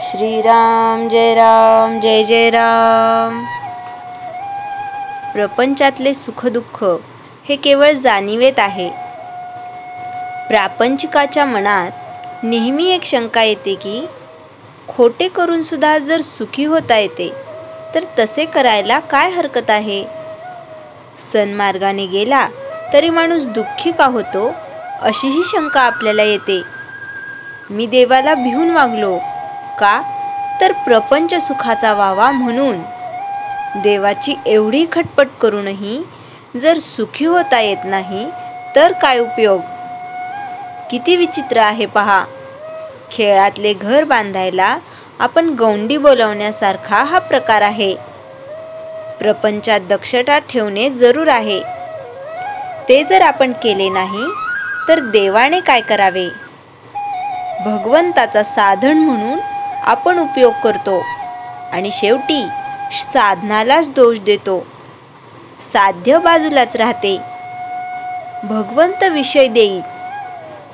श्रीराम जय जय राम। प्रपंचातले सुखदुःख हे केवळ जाणीवेत आहे। प्रापंचिकाच्या मनात नेहमी एक शंका येते की खोटे करून सुद्धा जर सुखी होता येते तर तसे करायला काय हरकत आहे। सन्मार्गाने गेला तरी माणूस दुःखी का होतो अशीही शंका आपल्याला येते। मी देवाला भिवून वागलो का तर प्रपंच सुखाचा व्हावा म्हणून। देवाची एवढी खटपट करूनही जर सुखी होता येत नाही तर काय उपयोग। किती विचित्र आहे पहा। खेळातले घर बांधायला आपण गौंडी बोलवण्यासारखा हा प्रकार आहे। प्रपंचात दक्षता ठेवणे जरूर आहे, ते जर आपण केले नाही तर देवाने काय करावे। भगवंताचा साधन म्हणून आपण उपयोग करतो आणि शेवटी साधनालाच दोष देतो। साध्य बाजूलाच राहते। भगवंत विषय देईल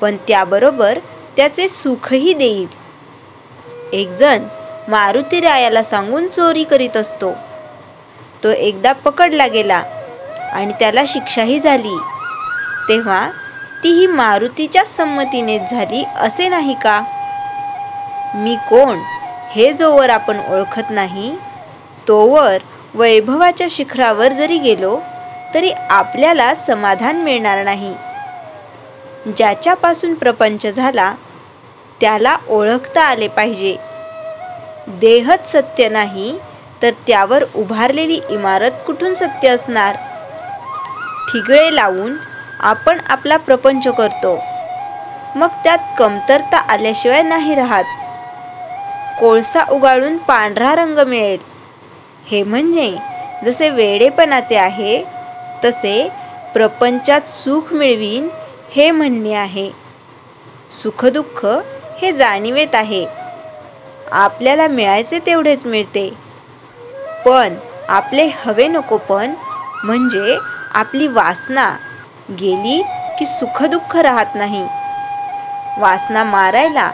पण त्याबरोबर त्याचे सुखही देईल। एक जण मारुतीरायाला सांगून चोरी करीत असतो। तो एकदा पकडला गेला आणि त्याला शिक्षाही झाली, तेव्हा तीही मारुतीच्या संमतीनेच झाली असे नाही का। मी कोण हे जोवर आपण ओळखत नाही तोवर वैभवाच्या शिखरावर जरी गेलो तरी आपल्याला समाधान मिळणार नाही। ज्याच्यापासून प्रपंच झाला त्याला ओळखता आले पाहिजे। देहच सत्य नाही तर त्यावर उभारलेली इमारत कुठून सत्य असणार। ठिगळे लावून आपण आपला प्रपंच करतो, मग त्यात कमतरता आल्याशिवाय नाही राहत। कोळसा उगाळून पांढरा रंग मिळेल हे म्हणजे जसे वेडेपणाचे आहे तसे प्रपंचात सुख मिळवीन हे म्हणणे आहे। सुखदुःख हे जाणीवेत आहे। आपल्याला मिळायचे तेवढेच मिळते, पण आपले हवे नकोपण म्हणजे आपली वासना गेली की सुखदुःख राहत नाही। वासना मारायला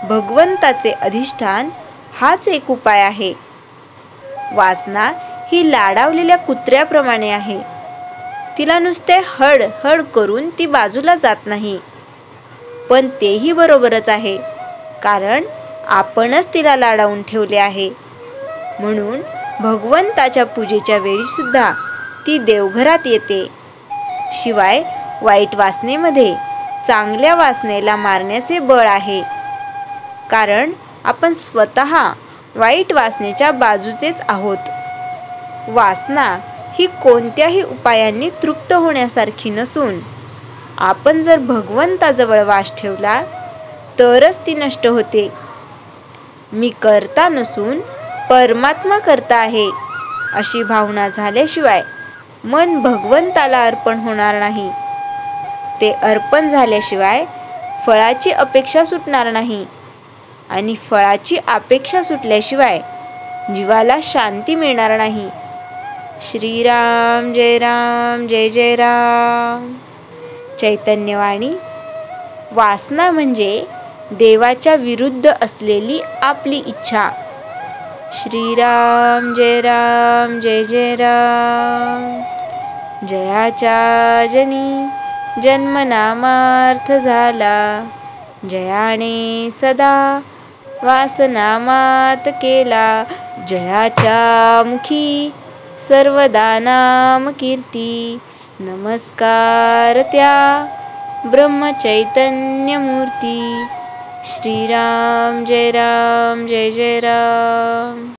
भगवंताचे अधिष्ठान हाच एक उपाय आहे। वासना ही लाडावलेल्या कुत्र्याप्रमाणे आहे। तिला नुसते हड हड करून ती बाजूला जात नाही, पण तेही बरोबरच आहे, कारण आपणच तिला लाडावून ठेवले आहे। म्हणून भगवंताच्या पूजेच्या वेळी सुद्धा ती देवघरात येते। शिवाय वाईट वासनेमध्ये चांगल्या वासनेला मारण्याचे बळ आहे, कारण आपण स्वतः वाईट वासनेच्या बाजूचेच आहोत। वासना ही कोणत्याही उपायांनी तृप्त होण्यासारखी नसून आपण जर भगवंताजवळ वास ठेवला तरच ती नष्ट होते। मी कर्ता नसून परमात्मा कर्ता आहे अशी भावना झाल्याशिवाय मन भगवंताला अर्पण होणार नाही। ते अर्पण झाल्याशिवाय फळाची अपेक्षा सुटणार नाही आणि फळाची अपेक्षा सुटल्याशिवाय जीवाला शांती मिळणार नाही। श्रीराम जय जय राम। चैतन्यवाणी। वासना म्हणजे देवाच्या विरुद्ध असलेली आपली इच्छा। श्रीराम जय जय राम। जयाच्या जनी जन्मनामार्थ झाला, जयाने सदा वासनामात केला। जयाच्या मुखी सर्वदा नाम कीर्ती, नमस्कार त्या ब्रह्मचैतन्य मूर्ती। श्रीराम जय जय राम।